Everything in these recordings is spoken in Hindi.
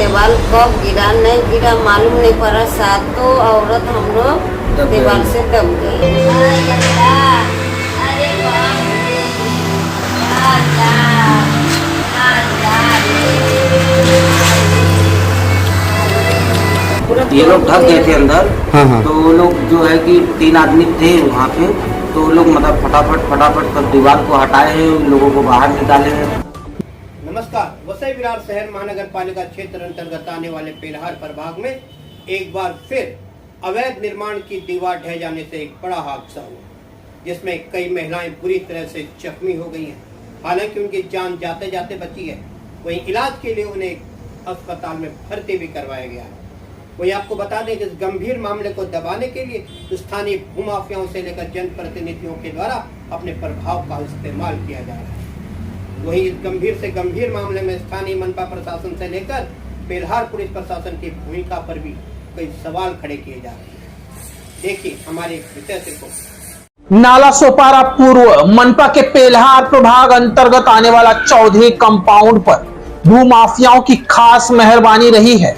दीवार कब गिरा नहीं गिरा मालूम नहीं पड़ा। सातों औरत हम लोग दीवार से दब गई। ये लोग ढक गए थे अंदर। हाँ। तो वो लोग जो है कि 3 आदमी थे वहाँ पे, तो वो लोग मतलब फटाफट सब दीवार को हटाए हैं, उन लोगों को बाहर निकाले हैं। नमस्कार। वसई विरार शहर महानगर पालिका क्षेत्र अंतर्गत आने वाले पेलहार प्रभाग में एक बार फिर अवैध निर्माण की दीवार ढह जाने से एक बड़ा हादसा हुआ, जिसमें कई महिलाएं बुरी तरह से जख्मी हो गई हैं। हालांकि उनकी जान जाते जाते बची है, वहीं इलाज के लिए उन्हें अस्पताल में भर्ती भी करवाया गया है। वहीं आपको बता दें कि इस गंभीर मामले को दबाने के लिए स्थानीय भूमाफियाओं से लेकर जनप्रतिनिधियों के द्वारा अपने प्रभाव का इस्तेमाल किया जा रहा है। वहीं इस गंभीर से गंभीर मामले में स्थानीय मनपा प्रशासन से लेकर पेलहार पुलिस प्रशासन की भूमिका पर भी कई सवाल खड़े किए जा रहे हैं। देखिए हमारे विशेष रिपोर्ट। नाला सोपारा पूर्व मनपा के पेलहार प्रभाग अंतर्गत आने वाला चौधरी कंपाउंड पर भूमाफियाओं की खास मेहरबानी रही है।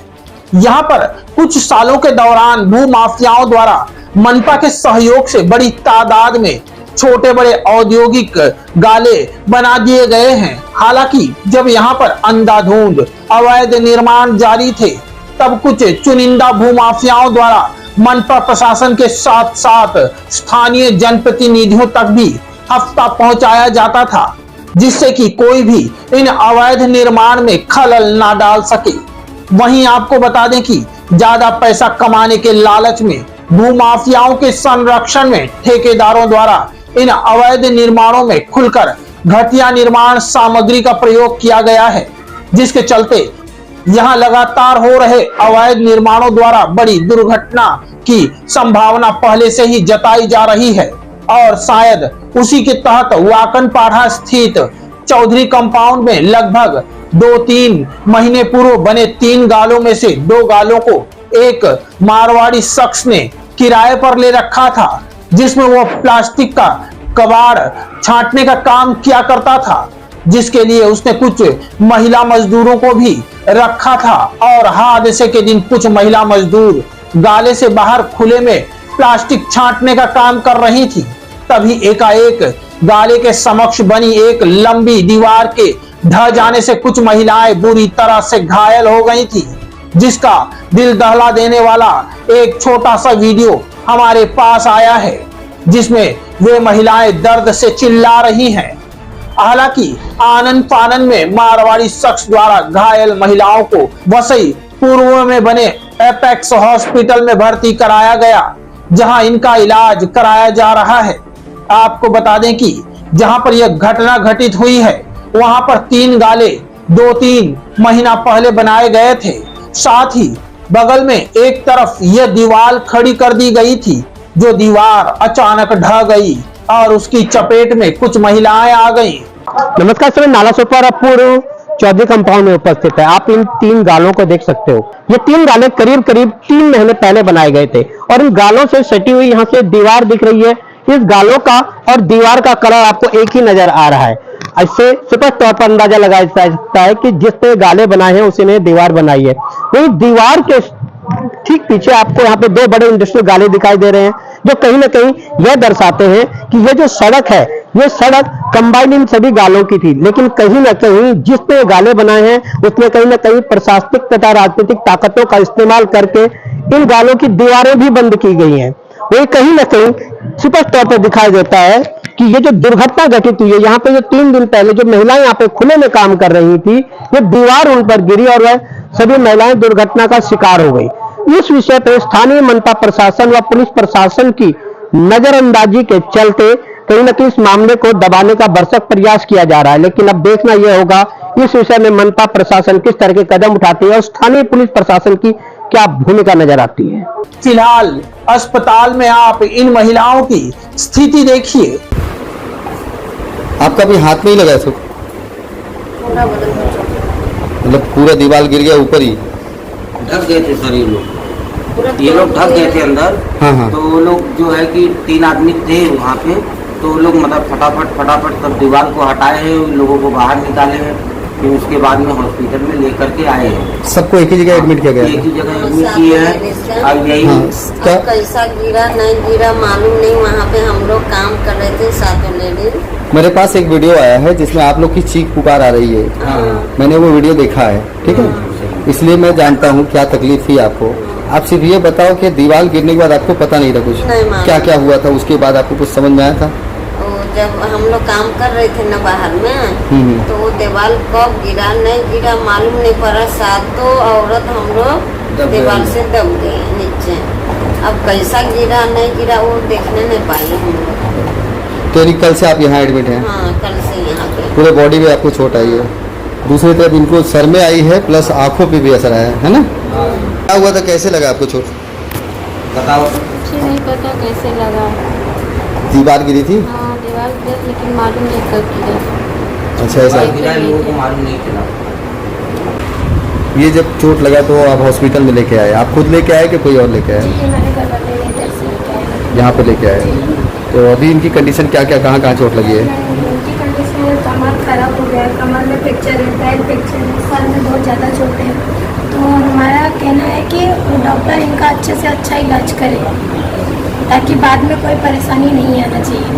यहाँ पर कुछ सालों के दौरान भूमाफियाओं द्वारा मनपा के सहयोग से बड़ी तादाद में छोटे बड़े औद्योगिक गाले बना दिए गए हैं। हालांकि जब यहाँ पर अंधाधुंध अवैध निर्माण जारी थे, तब कुछ चुनिंदा भूमाफियाओं द्वारा मनपा प्रशासन के साथ साथ स्थानीय जनप्रतिनिधियों तक भी हफ्ता पहुंचाया जाता था, जिससे कि कोई भी इन अवैध निर्माण में खलल ना डाल सके। वहीं आपको बता दें कि ज्यादा पैसा कमाने के लालच में भूमाफियाओं के संरक्षण में ठेकेदारों द्वारा इन अवैध निर्माणों में खुलकर घटिया निर्माण सामग्री का प्रयोग किया गया है, जिसके चलते यहां लगातार हो रहे अवैध निर्माणों द्वारा बड़ी दुर्घटना की संभावना पहले से ही जताई जा रही है। और शायद उसी के तहत वाकन पाढ़ा स्थित चौधरी कंपाउंड में लगभग 2-3 महीने पूर्व बने 3 गालों में से 2 गालों को एक मारवाड़ी शख्स ने किराए पर ले रखा था, जिसमें वो प्लास्टिक का कबाड़ छांटने का काम किया करता था, जिसके लिए उसने कुछ महिला मजदूरों को भी रखा था। और हादसे के दिन कुछ महिला मजदूर गाले से बाहर खुले में प्लास्टिक छांटने का काम कर रही थी। तभी एकाएक गाले के समक्ष बनी एक लंबी दीवार के ढह जाने से कुछ महिलाएं बुरी तरह से घायल हो गई थी, जिसका दिल दहला देने वाला एक छोटा सा वीडियो हमारे पास आया है, जिसमें वे महिलाएं दर्द से चिल्ला रही हैं। हालांकि आनन फानन में मारवाड़ी शख्स द्वारा घायल महिलाओं को वसई पूर्व में बने एपेक्स हॉस्पिटल में भर्ती कराया गया, जहां इनका इलाज कराया जा रहा है। आपको बता दें कि जहां पर यह घटना घटित हुई है, वहां पर 3 गाले 2-3 महीना पहले बनाए गए थे। साथ ही बगल में एक तरफ यह दीवार खड़ी कर दी गई थी, जो दीवार अचानक ढह गई और उसकी चपेट में कुछ महिलाएं आ गईं। नमस्कार सर, नाला सोपारा पूर्व चौधरी कंपाउंड में उपस्थित है। आप इन 3 गालों को देख सकते हो। ये 3 गाले करीब 3 महीने पहले बनाए गए थे और इन गालों से सटी हुई यहाँ से दीवार दिख रही है। इस गालों का और दीवार का कलर आपको एक ही नजर आ रहा है। इससे स्पष्ट तौर पर अंदाजा लगाया जा सकता है कि जिसने गाले बनाए हैं उसी ने दीवार बनाई है। वही दीवार के ठीक पीछे आपको यहाँ पे 2 बड़े इंडस्ट्रियल गाले दिखाई दे रहे हैं, जो कहीं ना कहीं यह दर्शाते हैं कि यह जो सड़क है, ये सड़क कंबाइंड इन सभी गालों की थी। लेकिन कहीं ना कहीं जिसने गाले बनाए हैं उसने कहीं ना कहीं प्रशासनिक तथा राजनीतिक ताकतों का इस्तेमाल करके इन गालों की दीवारें भी बंद की गई हैं। वही कहीं ना कहीं स्पष्ट तौर पर दिखाई देता है कि ये जो दुर्घटना घटित हुई है, यहाँ पे जो 3 दिन पहले जो महिलाएं यहाँ पे खुले में काम कर रही थी, ये दीवार उन पर गिरी और वह सभी महिलाएं दुर्घटना का शिकार हो गई। इस विषय पर स्थानीय मनपा प्रशासन व पुलिस प्रशासन की नजरअंदाजी के चलते कहीं ना कहीं इस मामले को दबाने का भरसक प्रयास किया जा रहा है। लेकिन अब देखना यह होगा इस विषय में मनपा प्रशासन किस तरह के कदम उठाती है और स्थानीय पुलिस प्रशासन की क्या भूमिका नजर आती है। फिलहाल अस्पताल में आप इन महिलाओं की स्थिति देखिए। आपका भी हाथ में ही लगा सब? पूरा बदन मतलब पूरा दीवार गिर गया ऊपर ही? ढक गए थे सर ये लोग ढक गए थे अंदर। हाँ। तो वो लोग जो है कि 3 आदमी थे वहाँ पे, तो वो लोग मतलब फटाफट सब दीवार को हटाए हैं, उन लोगों को बाहर निकाले हैं। फिर उसके बाद में हॉस्पिटल में लेकर के आए हैं। सबको एक ही जगह एडमिट किया गया एक है? ही जगह एडमिट किए हैं। अब यही हाँ, क्या अब कैसा गिरा नहीं गिरा मालूम नहीं। वहाँ पे हम लोग काम कर रहे थे सातों लेडीज। मेरे पास एक वीडियो आया है जिसमें आप लोग की चीख पुकार आ रही है। मैंने वो वीडियो देखा है, ठीक है, इसलिए मैं जानता हूँ क्या तकलीफ थी आपको। आप सिर्फ ये बताओ कि दीवार गिरने के बाद आपको पता नहीं था कुछ, नहीं मालूम। क्या क्या हुआ था उसके बाद आपको कुछ समझ में आया था? और जब हम लोग काम कर रहे थे ना बाहर में, तो वो दीवार कब गिरा नहीं गिरा मालूम नहीं पड़ा। सातों औरत हम लोग दीवार से दब गए नीचे। अब कैसा गिरा नहीं गिरा वो देखने नहीं पाए हम लोग। तो कल से आप यहाँ एडमिट हैं? हाँ, कल से यहाँ पे पूरे बॉडी में आपको चोट आई है, दूसरी तरफ इनको सर में आई है प्लस आंखों पे भी असर आया है ना? क्या हुआ था, कैसे लगा आपको चोट? बताओ। मुझे नहीं पता कैसे लगा। दीवार गिरी थी? हाँ, दीवार गिरा लेकिन मालूम नहीं कब गिरा। अच्छा, ऐसा गिरा लोगों को मालूम नहीं चला। ये जब चोट लगा तो आप हॉस्पिटल में लेके आए? आप खुद लेके आए कि कोई और लेके आए? ये मैंने घर वाले ने इधर से लेके आए। यहाँ पे लेके आए। तो अभी इनकी कंडीशन क्या क्या, कहाँ कहाँ चोट लगी है? उनकी कंडीशन है, कमर खराब हो गया है, कमर में फ्रैक्चर है, पैर फ्रैक्चर है, सर में बहुत ज़्यादा चोट है। तो हमारा कहना है कि डॉक्टर इनका अच्छे से अच्छा इलाज करे ताकि बाद में कोई परेशानी नहीं आना चाहिए।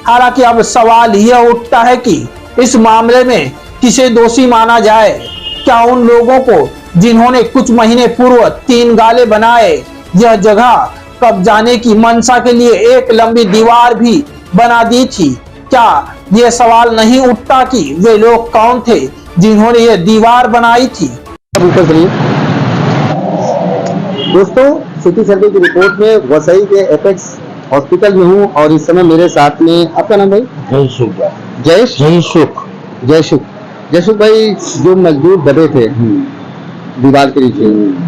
हालांकि अब सवाल यह उठता है कि इस मामले में किसे दोषी माना जाए। क्या उन लोगों को जिन्होंने कुछ महीने पूर्व 3 गाले बनाए यह जगह कब्जाने की मंशा के लिए एक लंबी दीवार भी बना दी थी, क्या यह सवाल नहीं उठता कि वे लोग कौन थे जिन्होंने यह दीवार बनाई थी? ऊपर चलिए। दोस्तों, सिटी सर्वे की रिपोर्ट में वसई के एपेक्स हॉस्पिटल में हूँ और इस समय मेरे साथ में, आपका नाम भाई? जयसुख भाई, जो मजदूर दबे थे दीवार के नीचे,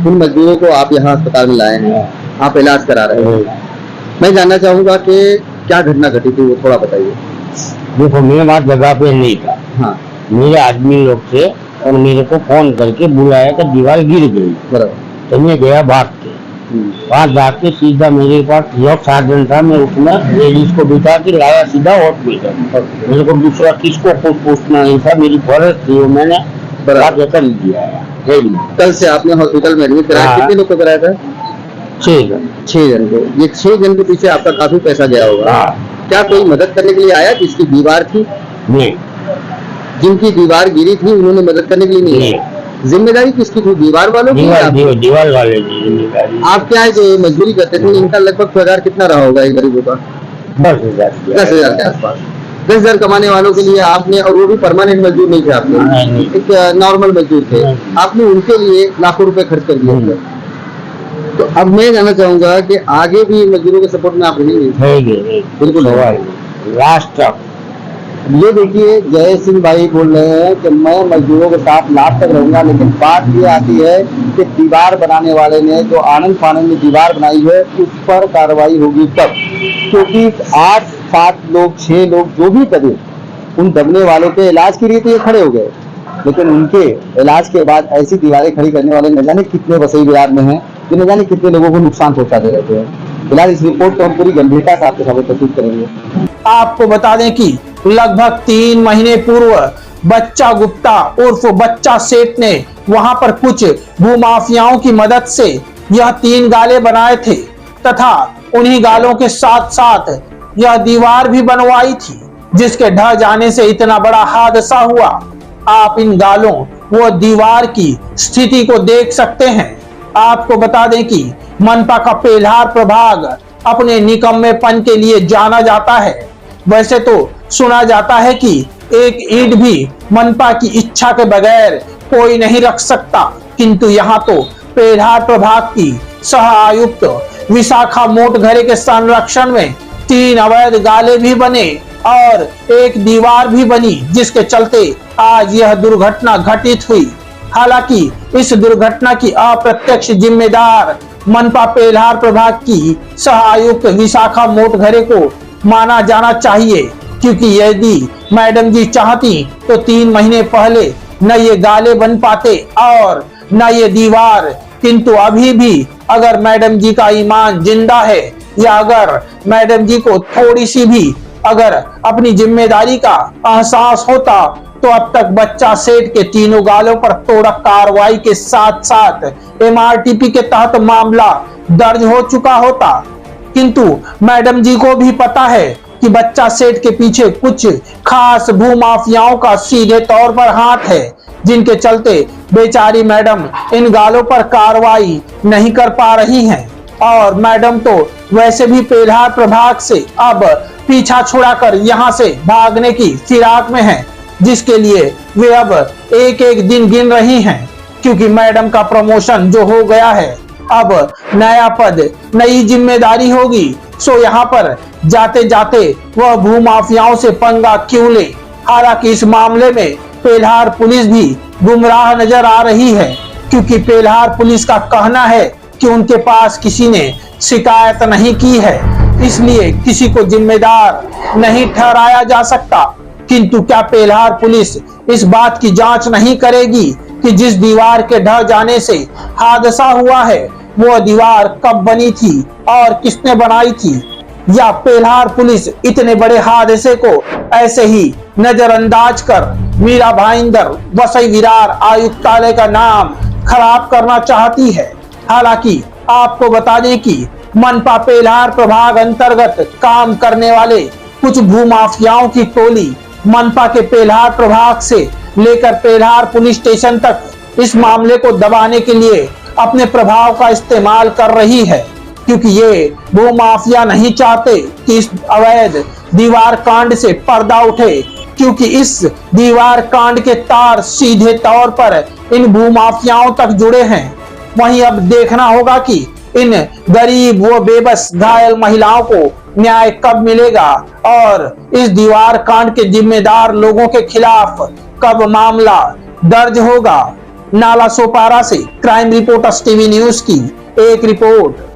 उन मजदूरों को आप यहाँ अस्पताल में लाए हैं, आप इलाज करा रहे हैं। मैं जानना चाहूंगा कि क्या घटना घटी थी, वो थोड़ा बताइए। देखो, मैं वहाँ जगह पे नहीं था। हाँ, मेरे आदमी लोग थे और मेरे को फोन करके बुलाया कि दीवार गिर गई। बराबर। तो मैं गया भाग के, वहाँ जाके सीधा मेरे पास जो साधन था मैं उसमें लेडीज को बिठा के लाया सीधा हॉस्पिटल। मेरे को दूसरा किसको कुछ पूछना नहीं था, मेरी फर्ज थी, वो मैंने बराबर कर दिया है। कल से आपने हॉस्पिटल में एडमिट कराया? हाँ। कितने लोग को कराया था? 6 जन। 6 जन को। ये 6 जन के पीछे आपका काफी पैसा गया होगा। हाँ। क्या कोई मदद करने के लिए आया जिसकी दीवार थी? नहीं, जिनकी दीवार गिरी थी उन्होंने मदद करने के लिए नहीं आए? जिम्मेदारी किसकी थी, दीवार वालों की? दीवार वाले की जिम्मेदारी। आप क्या है जो मजदूरी करते थे, इनका लगभग पगार कितना रहा होगा एक गरीबों का? 10,000 के आसपास। 10,000 कमाने वालों के लिए आपने, और वो भी परमानेंट मजदूर नहीं थे आपने, नहीं। एक नॉर्मल मजदूर थे, आपने उनके लिए लाखों रुपए खर्च कर दिए थे। तो अब मैं जानना चाहूंगा कि आगे भी मजदूरों के सपोर्ट में आप रहेंगे? बिल्कुल लास्ट तक। ये देखिए, जय सिंह भाई बोल रहे हैं कि मैं मजदूरों के साथ लास्ट तक रहूंगा, लेकिन बात ये आती है कि दीवार बनाने वाले ने जो आनंद फानंद में दीवार बनाई है उस पर कार्रवाई होगी तब, क्योंकि 8, 7 लोग, 6 लोग जो भी दबे, उन दबने वालों के इलाज के लिए तो ये खड़े हो गए, लेकिन उनके इलाज के बाद ऐसी दीवारें खड़ी करने वाले न जाने कितने वसई विरार में हैं, जो न जाने कितने लोगों को नुकसान पहुंचाते रहते हैं। फिलहाल इस रिपोर्ट को हम पूरी गंभीरता से आपके सामने प्रस्तुत करेंगे। आपको बता दें कि लगभग 3 महीने पूर्व बच्चा गुप्ता उर्फ बच्चा सेठ ने वहां पर कुछ भूमाफियाओं की मदद से यह 3 गाले बनाए थे तथा उन्हीं गालों के साथ साथ यह दीवार भी बनवाई थी, जिसके ढह जाने से इतना बड़ा हादसा हुआ। आप इन गालों व दीवार की स्थिति को देख सकते हैं। आपको बता दें कि मनपा का पेल्हार प्रभाग अपने निकम्मेपन के लिए जाना जाता है। वैसे तो सुना जाता है कि एक ईंट भी मनपा की इच्छा के बगैर कोई नहीं रख सकता, किंतु यहाँ तो पेल्हार प्रभाग की सह आयुक्त विशाखा मोटघरे के संरक्षण में 3 अवैध गाले भी बने और एक दीवार भी बनी, जिसके चलते आज यह दुर्घटना घटित हुई। हालांकि इस दुर्घटना की अप्रत्यक्ष जिम्मेदार मनपा पेल्हार प्रभाग की सह आयुक्त विशाखा मोटघरे को माना जाना चाहिए, क्योंकि यदि मैडम जी चाहती तो 3 महीने पहले न ये गाले बन पाते और न ये दीवार। किंतु अभी भी अगर मैडम जी का ईमान जिंदा है या अगर मैडम जी को थोड़ी सी भी अगर अपनी जिम्मेदारी का एहसास होता तो अब तक बच्चा सेठ के तीनों गालों पर तोड़क कार्रवाई के साथ साथ एमआरटीपी के तहत मामला दर्ज हो चुका होता, किंतु मैडम जी को भी पता है कि बच्चा सेठ के पीछे कुछ खास भूमाफियाओं का सीधे तौर पर हाथ है, जिनके चलते बेचारी मैडम इन गालों पर कार्रवाई नहीं कर पा रही हैं। और मैडम तो वैसे भी पेल्हार प्रभाग से अब पीछा छुड़ाकर यहाँ से भागने की फिराक में हैं, जिसके लिए वे अब एक एक दिन गिन रही हैं, क्योंकि मैडम का प्रमोशन जो हो गया है, अब नया पद, नई जिम्मेदारी होगी। सो यहाँ पर जाते जाते वह भूमाफियाओं से पंगा क्यों ले। हालांकि इस मामले में पेल्हार पुलिस भी गुमराह नजर आ रही है, क्योंकि पेल्हार पुलिस का कहना है कि उनके पास किसी ने शिकायत नहीं की है, इसलिए किसी को जिम्मेदार नहीं ठहराया जा सकता। किंतु क्या पेल्हार पुलिस इस बात की जांच नहीं करेगी कि जिस दीवार के ढह जाने से हादसा हुआ है, वो दीवार कब बनी थी और किसने बनाई थी? या पेल्हार पुलिस इतने बड़े हादसे को ऐसे ही नजरअंदाज कर मीरा भाईंदर वसई विरार आयुक्तालय का नाम खराब करना चाहती है? हालांकि आपको बता दें कि मनपा पेल्हार प्रभाग अंतर्गत काम करने वाले कुछ भूमाफियाओं की टोली मनपा के पेल्हार प्रभाग से लेकर पेल्हार पुलिस स्टेशन तक इस मामले को दबाने के लिए अपने प्रभाव का इस्तेमाल कर रही है, क्योंकि ये भूमाफिया नहीं चाहते कि इस अवैध दीवार कांड से पर्दा उठे, क्योंकि इस दीवार कांड के तार सीधे तौर पर इन भूमाफियाओं तक जुड़े हैं। वहीं अब देखना होगा कि इन गरीब व बेबस घायल महिलाओं को न्याय कब मिलेगा और इस दीवार कांड के जिम्मेदार लोगों के खिलाफ कब मामला दर्ज होगा। नाला सोपारा से क्राइम रिपोर्टर्स टीवी न्यूज की एक रिपोर्ट।